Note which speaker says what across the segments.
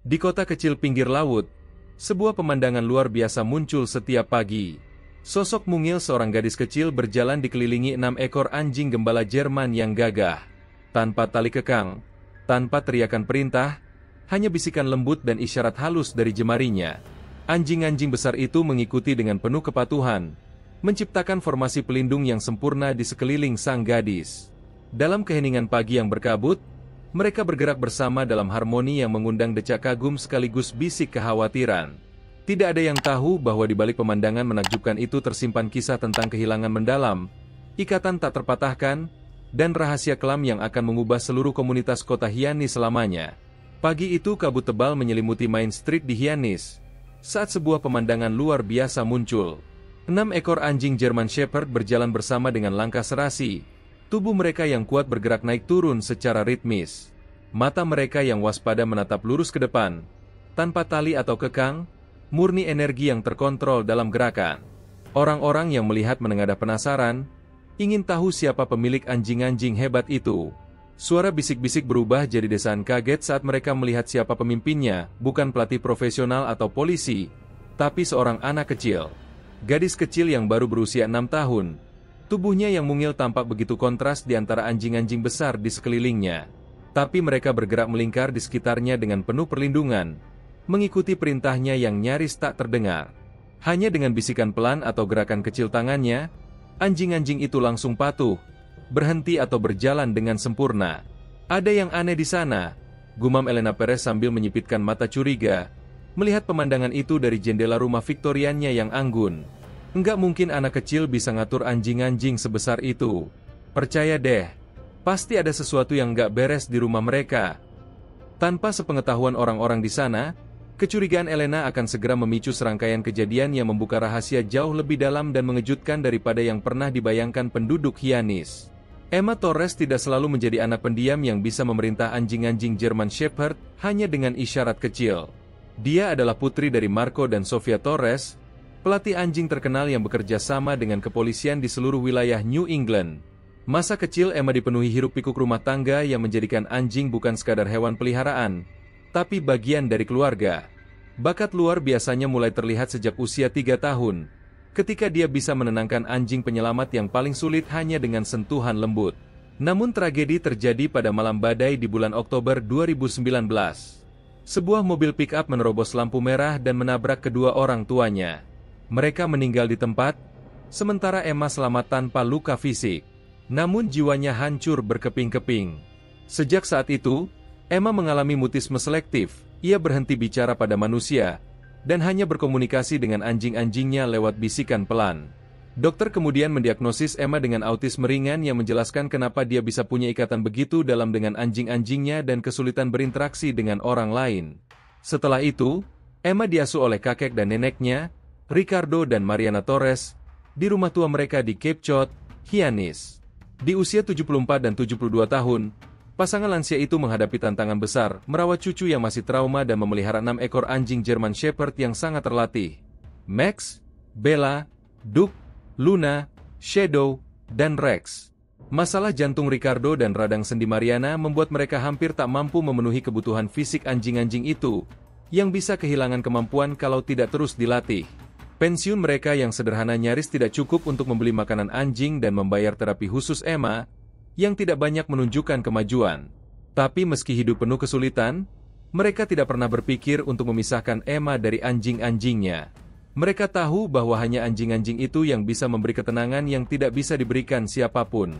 Speaker 1: Di kota kecil pinggir laut, sebuah pemandangan luar biasa muncul setiap pagi. Sosok mungil seorang gadis kecil berjalan dikelilingi 6 ekor anjing gembala Jerman yang gagah. Tanpa tali kekang, tanpa teriakan perintah, hanya bisikan lembut dan isyarat halus dari jemarinya. Anjing-anjing besar itu mengikuti dengan penuh kepatuhan, menciptakan formasi pelindung yang sempurna di sekeliling sang gadis. Dalam keheningan pagi yang berkabut, mereka bergerak bersama dalam harmoni yang mengundang decak kagum sekaligus bisik kekhawatiran. Tidak ada yang tahu bahwa di balik pemandangan menakjubkan itu tersimpan kisah tentang kehilangan mendalam, ikatan tak terpatahkan, dan rahasia kelam yang akan mengubah seluruh komunitas kota Hyannis selamanya. Pagi itu kabut tebal menyelimuti Main Street di Hyannis, saat sebuah pemandangan luar biasa muncul. 6 ekor anjing German Shepherd berjalan bersama dengan langkah serasi. Tubuh mereka yang kuat bergerak naik turun secara ritmis. Mata mereka yang waspada menatap lurus ke depan, tanpa tali atau kekang, murni energi yang terkontrol dalam gerakan. Orang-orang yang melihat menengadah penasaran, ingin tahu siapa pemilik anjing-anjing hebat itu. Suara bisik-bisik berubah jadi desaan kaget saat mereka melihat siapa pemimpinnya, bukan pelatih profesional atau polisi, tapi seorang anak kecil. Gadis kecil yang baru berusia 6 tahun. Tubuhnya yang mungil tampak begitu kontras di antara anjing-anjing besar di sekelilingnya. Tapi mereka bergerak melingkar di sekitarnya dengan penuh perlindungan, mengikuti perintahnya yang nyaris tak terdengar. Hanya dengan bisikan pelan atau gerakan kecil tangannya, anjing-anjing itu langsung patuh, berhenti atau berjalan dengan sempurna. Ada yang aneh di sana, gumam Elena Perez sambil menyipitkan mata curiga, melihat pemandangan itu dari jendela rumah Viktoriannya yang anggun. Enggak mungkin anak kecil bisa ngatur anjing-anjing sebesar itu. Percaya deh, pasti ada sesuatu yang enggak beres di rumah mereka. Tanpa sepengetahuan orang-orang di sana, kecurigaan Elena akan segera memicu serangkaian kejadian yang membuka rahasia jauh lebih dalam dan mengejutkan daripada yang pernah dibayangkan penduduk Hyannis. Emma Torres tidak selalu menjadi anak pendiam yang bisa memerintah anjing-anjing German Shepherd hanya dengan isyarat kecil. Dia adalah putri dari Marco dan Sofia Torres, pelatih anjing terkenal yang bekerja sama dengan kepolisian di seluruh wilayah New England. Masa kecil Emma dipenuhi hiruk-pikuk rumah tangga yang menjadikan anjing bukan sekadar hewan peliharaan, tapi bagian dari keluarga. Bakat luar biasanya mulai terlihat sejak usia 3 tahun, ketika dia bisa menenangkan anjing penyelamat yang paling sulit hanya dengan sentuhan lembut. Namun tragedi terjadi pada malam badai di bulan Oktober 2019. Sebuah mobil pick-up menerobos lampu merah dan menabrak kedua orang tuanya. Mereka meninggal di tempat, sementara Emma selamat tanpa luka fisik. Namun jiwanya hancur berkeping-keping. Sejak saat itu, Emma mengalami mutisme selektif. Ia berhenti bicara pada manusia, dan hanya berkomunikasi dengan anjing-anjingnya lewat bisikan pelan. Dokter kemudian mendiagnosis Emma dengan autisme ringan yang menjelaskan kenapa dia bisa punya ikatan begitu dalam dengan anjing-anjingnya dan kesulitan berinteraksi dengan orang lain. Setelah itu, Emma diasuh oleh kakek dan neneknya, Ricardo dan Mariana Torres, di rumah tua mereka di Cape Cod, Hyannis. Di usia 74 dan 72 tahun, pasangan lansia itu menghadapi tantangan besar, merawat cucu yang masih trauma dan memelihara 6 ekor anjing German Shepherd yang sangat terlatih. Max, Bella, Duke, Luna, Shadow, dan Rex. Masalah jantung Ricardo dan radang sendi Mariana membuat mereka hampir tak mampu memenuhi kebutuhan fisik anjing-anjing itu, yang bisa kehilangan kemampuan kalau tidak terus dilatih. Pensiun mereka yang sederhana nyaris tidak cukup untuk membeli makanan anjing dan membayar terapi khusus Emma, yang tidak banyak menunjukkan kemajuan. Tapi meski hidup penuh kesulitan, mereka tidak pernah berpikir untuk memisahkan Emma dari anjing-anjingnya. Mereka tahu bahwa hanya anjing-anjing itu yang bisa memberi ketenangan yang tidak bisa diberikan siapapun.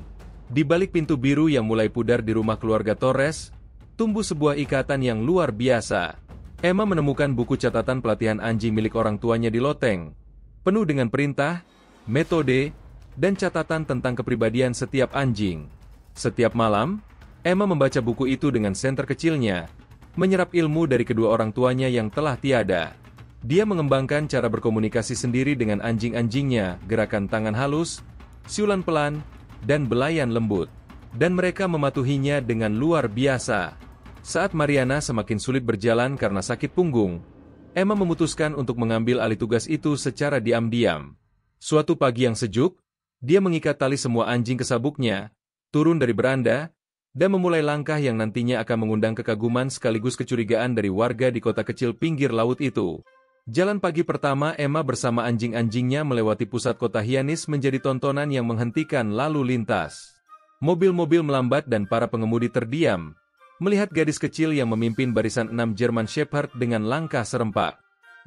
Speaker 1: Di balik pintu biru yang mulai pudar di rumah keluarga Torres, tumbuh sebuah ikatan yang luar biasa. Emma menemukan buku catatan pelatihan anjing milik orang tuanya di loteng, penuh dengan perintah, metode, dan catatan tentang kepribadian setiap anjing. Setiap malam, Emma membaca buku itu dengan senter kecilnya, menyerap ilmu dari kedua orang tuanya yang telah tiada. Dia mengembangkan cara berkomunikasi sendiri dengan anjing-anjingnya, gerakan tangan halus, siulan pelan, dan belayan lembut. Dan mereka mematuhinya dengan luar biasa. Saat Mariana semakin sulit berjalan karena sakit punggung, Emma memutuskan untuk mengambil alih tugas itu secara diam-diam. Suatu pagi yang sejuk, dia mengikat tali semua anjing ke sabuknya, turun dari beranda, dan memulai langkah yang nantinya akan mengundang kekaguman sekaligus kecurigaan dari warga di kota kecil pinggir laut itu. Jalan pagi pertama Emma bersama anjing-anjingnya melewati pusat kota Hyannis menjadi tontonan yang menghentikan lalu lintas. Mobil-mobil melambat dan para pengemudi terdiam, melihat gadis kecil yang memimpin barisan 6 German Shepherd dengan langkah serempak.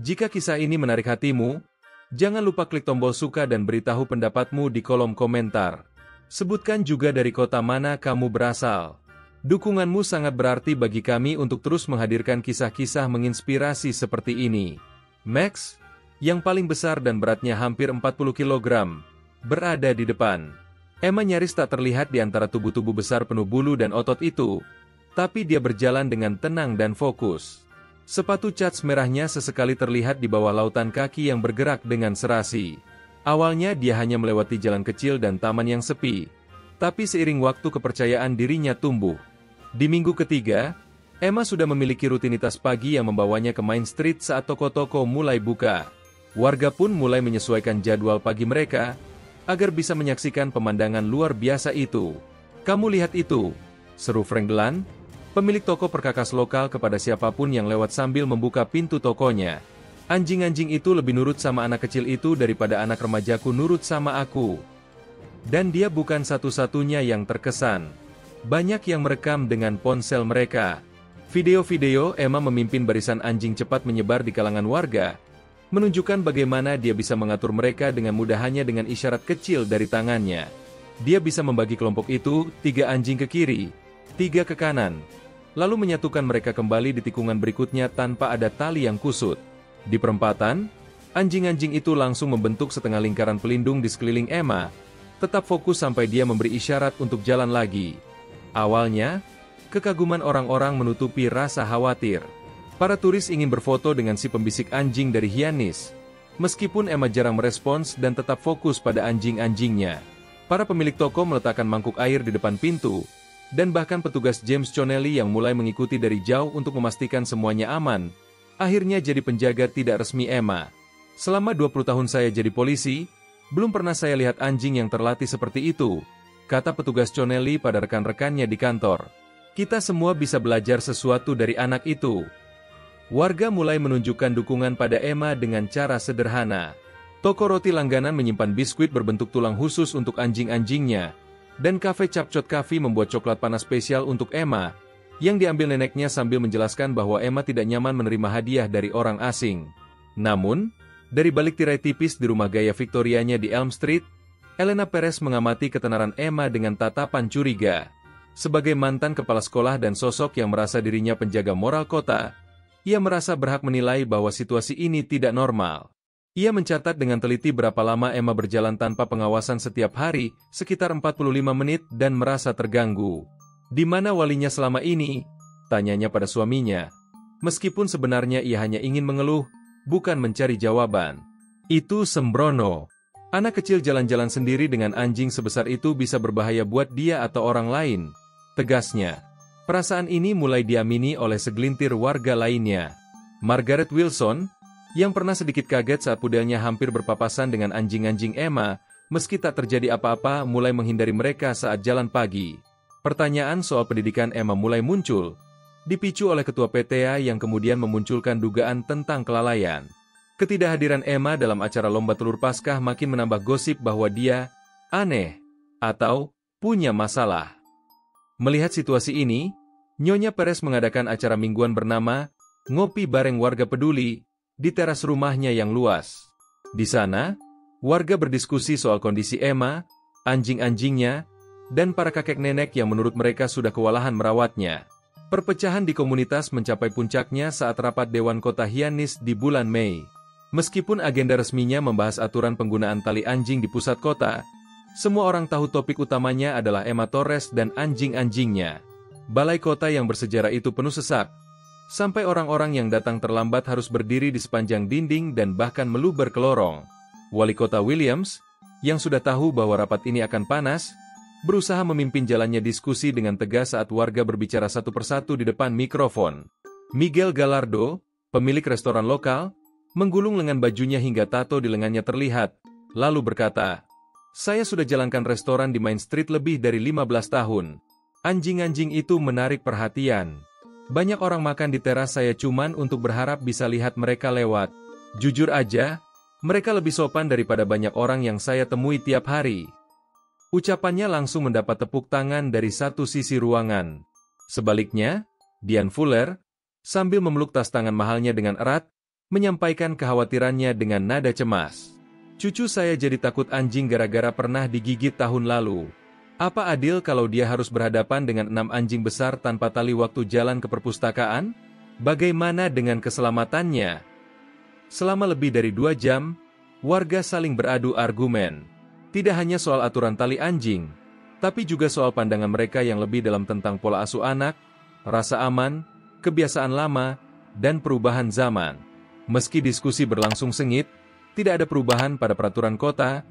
Speaker 1: Jika kisah ini menarik hatimu, jangan lupa klik tombol suka dan beritahu pendapatmu di kolom komentar. Sebutkan juga dari kota mana kamu berasal. Dukunganmu sangat berarti bagi kami untuk terus menghadirkan kisah-kisah menginspirasi seperti ini. Max, yang paling besar dan beratnya hampir 40 kg, berada di depan. Emma nyaris tak terlihat di antara tubuh-tubuh besar penuh bulu dan otot itu, tapi dia berjalan dengan tenang dan fokus. Sepatu cats merahnya sesekali terlihat di bawah lautan kaki yang bergerak dengan serasi. Awalnya dia hanya melewati jalan kecil dan taman yang sepi, tapi seiring waktu kepercayaan dirinya tumbuh. Di minggu ketiga, Emma sudah memiliki rutinitas pagi yang membawanya ke Main Street saat toko-toko mulai buka. Warga pun mulai menyesuaikan jadwal pagi mereka, agar bisa menyaksikan pemandangan luar biasa itu. "Kamu lihat itu," seru Frank Delan, pemilik toko perkakas lokal kepada siapapun yang lewat sambil membuka pintu tokonya. "Anjing-anjing itu lebih nurut sama anak kecil itu daripada anak remajaku nurut sama aku." Dan dia bukan satu-satunya yang terkesan. Banyak yang merekam dengan ponsel mereka. Video-video Emma memimpin barisan anjing cepat menyebar di kalangan warga, menunjukkan bagaimana dia bisa mengatur mereka dengan mudah hanya dengan isyarat kecil dari tangannya. Dia bisa membagi kelompok itu, 3 anjing ke kiri, 3 ke kanan, lalu menyatukan mereka kembali di tikungan berikutnya tanpa ada tali yang kusut. Di perempatan, anjing-anjing itu langsung membentuk setengah lingkaran pelindung di sekeliling Emma, tetap fokus sampai dia memberi isyarat untuk jalan lagi. Awalnya, kekaguman orang-orang menutupi rasa khawatir. Para turis ingin berfoto dengan si pembisik anjing dari Hyannis, meskipun Emma jarang merespons dan tetap fokus pada anjing-anjingnya. Para pemilik toko meletakkan mangkuk air di depan pintu, dan bahkan petugas James Connelly yang mulai mengikuti dari jauh untuk memastikan semuanya aman, akhirnya jadi penjaga tidak resmi Emma. "Selama 20 tahun saya jadi polisi, belum pernah saya lihat anjing yang terlatih seperti itu," kata petugas Connelly pada rekan-rekannya di kantor. "Kita semua bisa belajar sesuatu dari anak itu." Warga mulai menunjukkan dukungan pada Emma dengan cara sederhana. Toko roti langganan menyimpan biskuit berbentuk tulang khusus untuk anjing-anjingnya, dan kafe Capcot Coffee membuat coklat panas spesial untuk Emma, yang diambil neneknya sambil menjelaskan bahwa Emma tidak nyaman menerima hadiah dari orang asing. Namun, dari balik tirai tipis di rumah gaya Victorianya di Elm Street, Elena Perez mengamati ketenaran Emma dengan tatapan curiga. Sebagai mantan kepala sekolah dan sosok yang merasa dirinya penjaga moral kota, ia merasa berhak menilai bahwa situasi ini tidak normal. Ia mencatat dengan teliti berapa lama Emma berjalan tanpa pengawasan setiap hari, sekitar 45 menit dan merasa terganggu. "Di mana walinya selama ini?" tanyanya pada suaminya. Meskipun sebenarnya ia hanya ingin mengeluh, bukan mencari jawaban. "Itu sembrono. Anak kecil jalan-jalan sendiri dengan anjing sebesar itu bisa berbahaya buat dia atau orang lain," tegasnya. Perasaan ini mulai diamini oleh segelintir warga lainnya. Margaret Wilson, yang pernah sedikit kaget saat pudelnya hampir berpapasan dengan anjing-anjing Emma, meski tak terjadi apa-apa, mulai menghindari mereka saat jalan pagi. Pertanyaan soal pendidikan Emma mulai muncul, dipicu oleh ketua PTA yang kemudian memunculkan dugaan tentang kelalaian. Ketidakhadiran Emma dalam acara lomba telur Paskah makin menambah gosip bahwa dia aneh atau punya masalah. Melihat situasi ini, Nyonya Perez mengadakan acara mingguan bernama Ngopi Bareng Warga Peduli di teras rumahnya yang luas. Di sana, warga berdiskusi soal kondisi Emma, anjing-anjingnya, dan para kakek nenek yang menurut mereka sudah kewalahan merawatnya. Perpecahan di komunitas mencapai puncaknya saat rapat Dewan Kota Hyannis di bulan Mei. Meskipun agenda resminya membahas aturan penggunaan tali anjing di pusat kota, semua orang tahu topik utamanya adalah Emma Torres dan anjing-anjingnya. Balai kota yang bersejarah itu penuh sesak, sampai orang-orang yang datang terlambat harus berdiri di sepanjang dinding dan bahkan meluber ke lorong. Wali Kota Williams, yang sudah tahu bahwa rapat ini akan panas, berusaha memimpin jalannya diskusi dengan tegas saat warga berbicara satu persatu di depan mikrofon. Miguel Gallardo, pemilik restoran lokal, menggulung lengan bajunya hingga tato di lengannya terlihat, lalu berkata, "Saya sudah jalankan restoran di Main Street lebih dari 15 tahun. Anjing-anjing itu menarik perhatian. Banyak orang makan di teras saya cuman untuk berharap bisa lihat mereka lewat. Jujur aja, mereka lebih sopan daripada banyak orang yang saya temui tiap hari. Ucapannya langsung mendapat tepuk tangan dari satu sisi ruangan. Sebaliknya, Dian Fuller, sambil memeluk tas tangan mahalnya dengan erat, menyampaikan kekhawatirannya dengan nada cemas. Cucu saya jadi takut anjing gara-gara pernah digigit tahun lalu. Apa adil kalau dia harus berhadapan dengan 6 anjing besar tanpa tali waktu jalan ke perpustakaan? Bagaimana dengan keselamatannya? Selama lebih dari 2 jam, warga saling beradu argumen. Tidak hanya soal aturan tali anjing, tapi juga soal pandangan mereka yang lebih dalam tentang pola asuh anak, rasa aman, kebiasaan lama, dan perubahan zaman. Meski diskusi berlangsung sengit, tidak ada perubahan pada peraturan kota,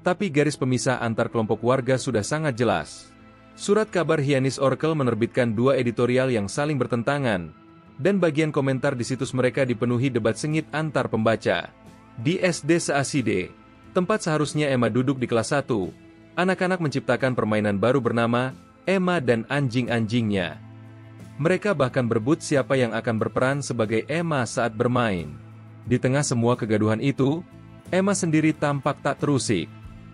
Speaker 1: tapi garis pemisah antar kelompok warga sudah sangat jelas. Surat kabar Hyannis Oracle menerbitkan 2 editorial yang saling bertentangan, dan bagian komentar di situs mereka dipenuhi debat sengit antar pembaca. Di SD Seaside, tempat seharusnya Emma duduk di kelas 1, anak-anak menciptakan permainan baru bernama Emma dan anjing-anjingnya. Mereka bahkan berebut siapa yang akan berperan sebagai Emma saat bermain. Di tengah semua kegaduhan itu, Emma sendiri tampak tak terusik.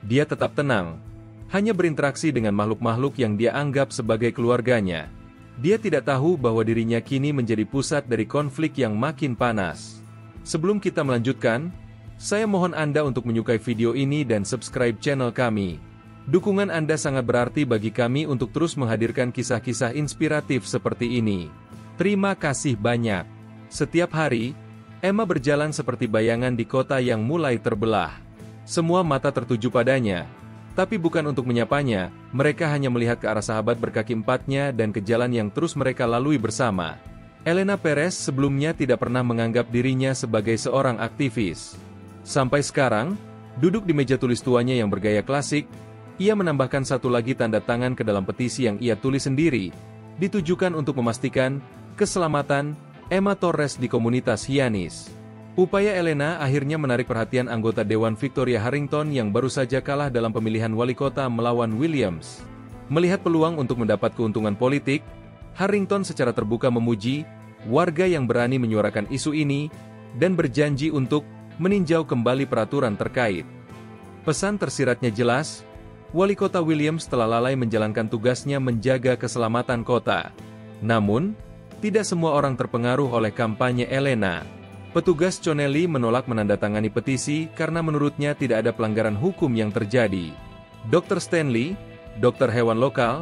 Speaker 1: Dia tetap tenang, hanya berinteraksi dengan makhluk-makhluk yang dia anggap sebagai keluarganya. Dia tidak tahu bahwa dirinya kini menjadi pusat dari konflik yang makin panas. Sebelum kita melanjutkan, saya mohon Anda untuk menyukai video ini dan subscribe channel kami. Dukungan Anda sangat berarti bagi kami untuk terus menghadirkan kisah-kisah inspiratif seperti ini. Terima kasih banyak. Setiap hari, Emma berjalan seperti bayangan di kota yang mulai terbelah. Semua mata tertuju padanya, tapi bukan untuk menyapanya, mereka hanya melihat ke arah sahabat berkaki empatnya dan ke jalan yang terus mereka lalui bersama. Elena Perez sebelumnya tidak pernah menganggap dirinya sebagai seorang aktivis. Sampai sekarang, duduk di meja tulis tuanya yang bergaya klasik, ia menambahkan satu lagi tanda tangan ke dalam petisi yang ia tulis sendiri, ditujukan untuk memastikan keselamatan Emma Torres di komunitas Hyannis. Upaya Elena akhirnya menarik perhatian anggota Dewan Victoria Harrington yang baru saja kalah dalam pemilihan wali kota melawan Williams. Melihat peluang untuk mendapat keuntungan politik, Harrington secara terbuka memuji warga yang berani menyuarakan isu ini dan berjanji untuk meninjau kembali peraturan terkait. Pesan tersiratnya jelas, wali kota Williams telah lalai menjalankan tugasnya menjaga keselamatan kota. Namun, tidak semua orang terpengaruh oleh kampanye Elena. Petugas Connelly menolak menandatangani petisi karena menurutnya tidak ada pelanggaran hukum yang terjadi. Dr. Stanley, dokter hewan lokal,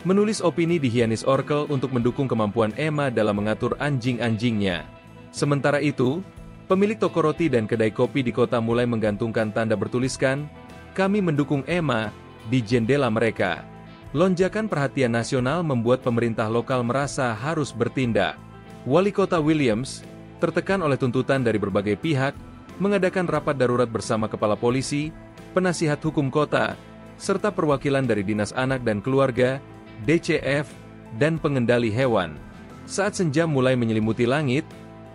Speaker 1: menulis opini di Hyannis Oracle untuk mendukung kemampuan Emma dalam mengatur anjing-anjingnya. Sementara itu, pemilik toko roti dan kedai kopi di kota mulai menggantungkan tanda bertuliskan, "Kami mendukung Emma," di jendela mereka. Lonjakan perhatian nasional membuat pemerintah lokal merasa harus bertindak. Wali kota Williams, tertekan oleh tuntutan dari berbagai pihak, mengadakan rapat darurat bersama kepala polisi, penasihat hukum kota, serta perwakilan dari Dinas Anak dan Keluarga, DCF, dan pengendali hewan. Saat senja mulai menyelimuti langit,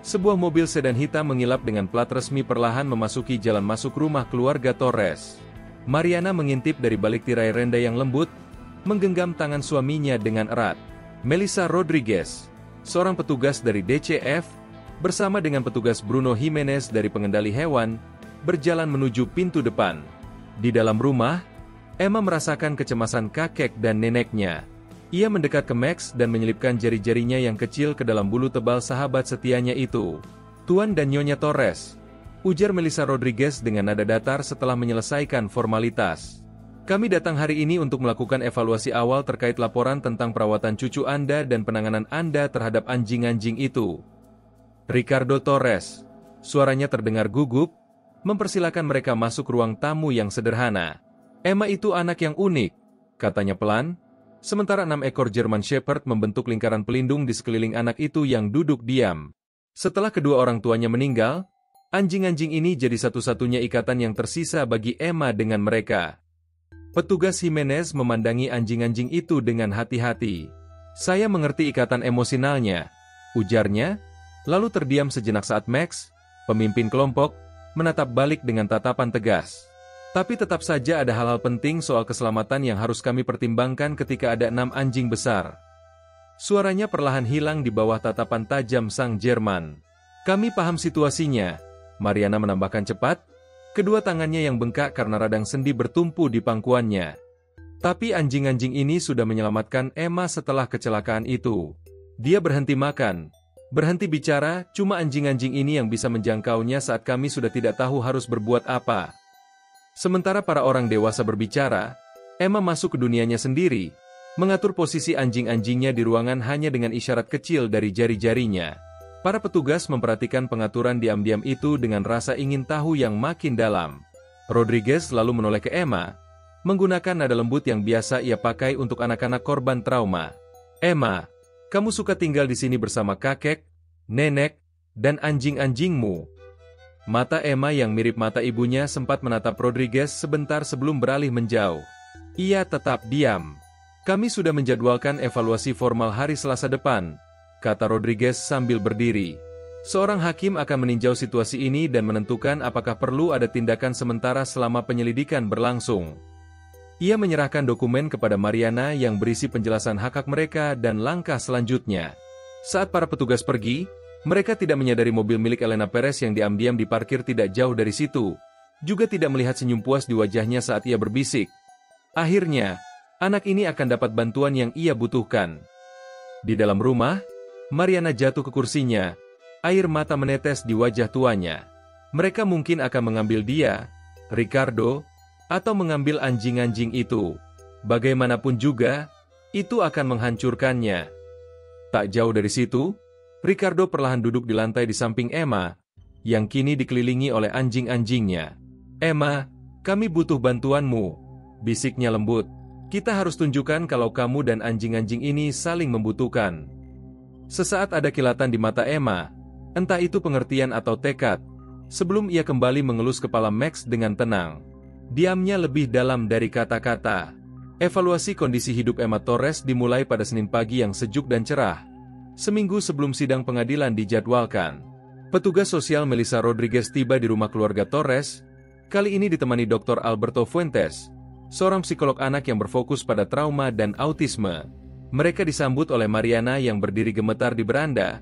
Speaker 1: sebuah mobil sedan hitam mengilap dengan plat resmi perlahan memasuki jalan masuk rumah keluarga Torres. Mariana mengintip dari balik tirai renda yang lembut, menggenggam tangan suaminya dengan erat. Melissa Rodriguez, seorang petugas dari DCF, bersama dengan petugas Bruno Jimenez dari pengendali hewan, berjalan menuju pintu depan. Di dalam rumah, Emma merasakan kecemasan kakek dan neneknya. Ia mendekat ke Max dan menyelipkan jari-jarinya yang kecil ke dalam bulu tebal sahabat setianya itu. "Tuan dan Nyonya Torres," ujar Melissa Rodriguez dengan nada datar setelah menyelesaikan formalitas. "Kami datang hari ini untuk melakukan evaluasi awal terkait laporan tentang perawatan cucu Anda dan penanganan Anda terhadap anjing-anjing itu." Ricardo Torres, suaranya terdengar gugup, mempersilakan mereka masuk ruang tamu yang sederhana. "Emma itu anak yang unik," katanya pelan, sementara 6 ekor German Shepherd membentuk lingkaran pelindung di sekeliling anak itu yang duduk diam. Setelah kedua orang tuanya meninggal, anjing-anjing ini jadi satu-satunya ikatan yang tersisa bagi Emma dengan mereka. Petugas Jimenez memandangi anjing-anjing itu dengan hati-hati. "Saya mengerti ikatan emosionalnya," ujarnya, lalu terdiam sejenak saat Max, pemimpin kelompok, menatap balik dengan tatapan tegas. Tapi tetap saja ada hal-hal penting soal keselamatan yang harus kami pertimbangkan ketika ada 6 anjing besar. Suaranya perlahan hilang di bawah tatapan tajam sang Jerman. Kami paham situasinya, Mariana menambahkan cepat. Kedua tangannya yang bengkak karena radang sendi bertumpu di pangkuannya. Tapi anjing-anjing ini sudah menyelamatkan Emma setelah kecelakaan itu. Dia berhenti makan, berhenti bicara, cuma anjing-anjing ini yang bisa menjangkaunya saat kami sudah tidak tahu harus berbuat apa. Sementara para orang dewasa berbicara, Emma masuk ke dunianya sendiri, mengatur posisi anjing-anjingnya di ruangan hanya dengan isyarat kecil dari jari-jarinya. Para petugas memperhatikan pengaturan diam-diam itu dengan rasa ingin tahu yang makin dalam. Rodriguez lalu menoleh ke Emma, menggunakan nada lembut yang biasa ia pakai untuk anak-anak korban trauma. Emma, kamu suka tinggal di sini bersama kakek, nenek, dan anjing-anjingmu. Mata Emma yang mirip mata ibunya sempat menatap Rodriguez sebentar sebelum beralih menjauh. Ia tetap diam. Kami sudah menjadwalkan evaluasi formal hari Selasa depan, kata Rodriguez sambil berdiri. Seorang hakim akan meninjau situasi ini dan menentukan apakah perlu ada tindakan sementara selama penyelidikan berlangsung. Ia menyerahkan dokumen kepada Mariana yang berisi penjelasan hak-hak mereka dan langkah selanjutnya. Saat para petugas pergi, mereka tidak menyadari mobil milik Elena Perez yang diam-diam diparkir tidak jauh dari situ, juga tidak melihat senyum puas di wajahnya saat ia berbisik. Akhirnya, anak ini akan dapat bantuan yang ia butuhkan. Di dalam rumah, Mariana jatuh ke kursinya, air mata menetes di wajah tuanya. Mereka mungkin akan mengambil dia, Ricardo, atau mengambil anjing-anjing itu. Bagaimanapun juga, itu akan menghancurkannya. Tak jauh dari situ, Ricardo perlahan duduk di lantai di samping Emma, yang kini dikelilingi oleh anjing-anjingnya. Emma, kami butuh bantuanmu, bisiknya lembut. Kita harus tunjukkan kalau kamu dan anjing-anjing ini saling membutuhkan. Sesaat ada kilatan di mata Emma, entah itu pengertian atau tekad, sebelum ia kembali mengelus kepala Max dengan tenang. Diamnya lebih dalam dari kata-kata. Evaluasi kondisi hidup Emma Torres dimulai pada Senin pagi yang sejuk dan cerah. Seminggu sebelum sidang pengadilan dijadwalkan, petugas sosial Melissa Rodriguez tiba di rumah keluarga Torres, kali ini ditemani Dr. Alberto Fuentes, seorang psikolog anak yang berfokus pada trauma dan autisme. Mereka disambut oleh Mariana yang berdiri gemetar di beranda,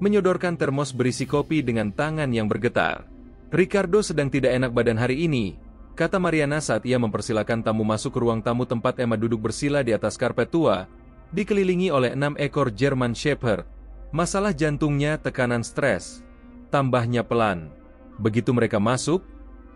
Speaker 1: menyodorkan termos berisi kopi dengan tangan yang bergetar. Ricardo sedang tidak enak badan hari ini, kata Mariana saat ia mempersilakan tamu masuk ke ruang tamu tempat Emma duduk bersila di atas karpet tua, dikelilingi oleh 6 ekor German Shepherd. Masalah jantungnya tekanan stres. Tambahnya pelan. Begitu mereka masuk,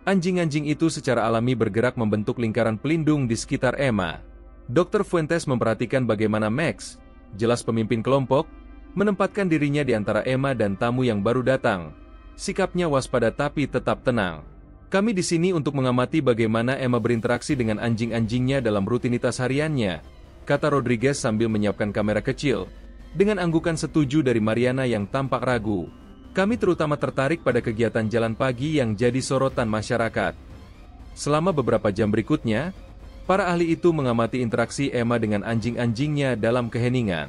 Speaker 1: anjing-anjing itu secara alami bergerak membentuk lingkaran pelindung di sekitar Emma. Dr. Fuentes memperhatikan bagaimana Max, jelas pemimpin kelompok, menempatkan dirinya di antara Emma dan tamu yang baru datang. Sikapnya waspada tapi tetap tenang. Kami di sini untuk mengamati bagaimana Emma berinteraksi dengan anjing-anjingnya dalam rutinitas hariannya, kata Rodriguez sambil menyiapkan kamera kecil. Dengan anggukan setuju dari Mariana yang tampak ragu. Kami terutama tertarik pada kegiatan jalan pagi yang jadi sorotan masyarakat. Selama beberapa jam berikutnya, para ahli itu mengamati interaksi Emma dengan anjing-anjingnya dalam keheningan.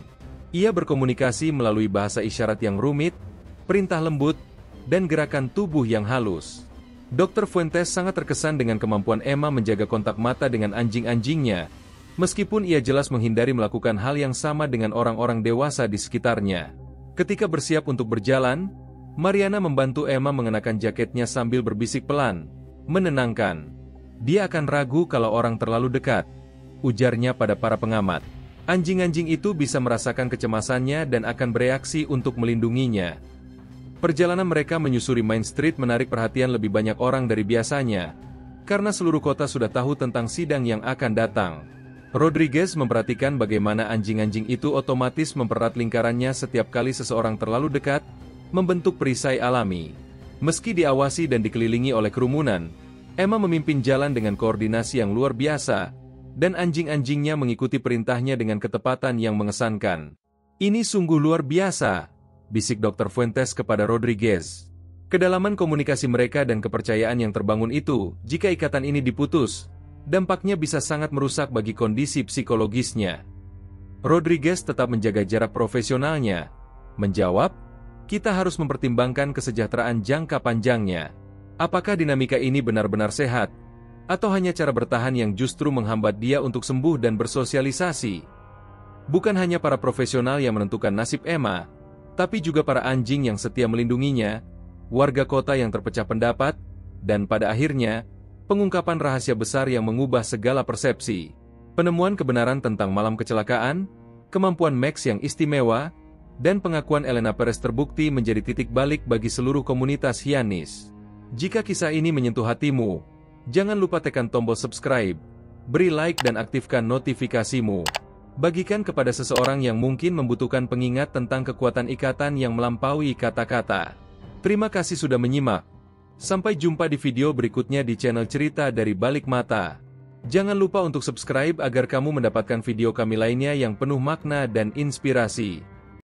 Speaker 1: Ia berkomunikasi melalui bahasa isyarat yang rumit, perintah lembut, dan gerakan tubuh yang halus. Dr. Fuentes sangat terkesan dengan kemampuan Emma menjaga kontak mata dengan anjing-anjingnya, meskipun ia jelas menghindari melakukan hal yang sama dengan orang-orang dewasa di sekitarnya. Ketika bersiap untuk berjalan, Mariana membantu Emma mengenakan jaketnya sambil berbisik pelan, menenangkan. Dia akan ragu kalau orang terlalu dekat, ujarnya pada para pengamat. Anjing-anjing itu bisa merasakan kecemasannya dan akan bereaksi untuk melindunginya. Perjalanan mereka menyusuri Main Street menarik perhatian lebih banyak orang dari biasanya, karena seluruh kota sudah tahu tentang sidang yang akan datang. Rodriguez memperhatikan bagaimana anjing-anjing itu otomatis mempererat lingkarannya setiap kali seseorang terlalu dekat, membentuk perisai alami. Meski diawasi dan dikelilingi oleh kerumunan, Emma memimpin jalan dengan koordinasi yang luar biasa, dan anjing-anjingnya mengikuti perintahnya dengan ketepatan yang mengesankan. Ini sungguh luar biasa, bisik Dr. Fuentes kepada Rodriguez. Kedalaman komunikasi mereka dan kepercayaan yang terbangun itu, jika ikatan ini diputus, dampaknya bisa sangat merusak bagi kondisi psikologisnya. Rodriguez tetap menjaga jarak profesionalnya. Menjawab, kita harus mempertimbangkan kesejahteraan jangka panjangnya. Apakah dinamika ini benar-benar sehat? Atau hanya cara bertahan yang justru menghambat dia untuk sembuh dan bersosialisasi? Bukan hanya para profesional yang menentukan nasib Emma, tapi juga para anjing yang setia melindunginya, warga kota yang terpecah pendapat, dan pada akhirnya, pengungkapan rahasia besar yang mengubah segala persepsi. Penemuan kebenaran tentang malam kecelakaan, kemampuan Max yang istimewa, dan pengakuan Elena Perez terbukti menjadi titik balik bagi seluruh komunitas Hyannis. Jika kisah ini menyentuh hatimu, jangan lupa tekan tombol subscribe, beri like dan aktifkan notifikasimu. Bagikan kepada seseorang yang mungkin membutuhkan pengingat tentang kekuatan ikatan yang melampaui kata-kata. Terima kasih sudah menyimak. Sampai jumpa di video berikutnya di channel Cerita dari Balik Mata. Jangan lupa untuk subscribe agar kamu mendapatkan video kami lainnya yang penuh makna dan inspirasi.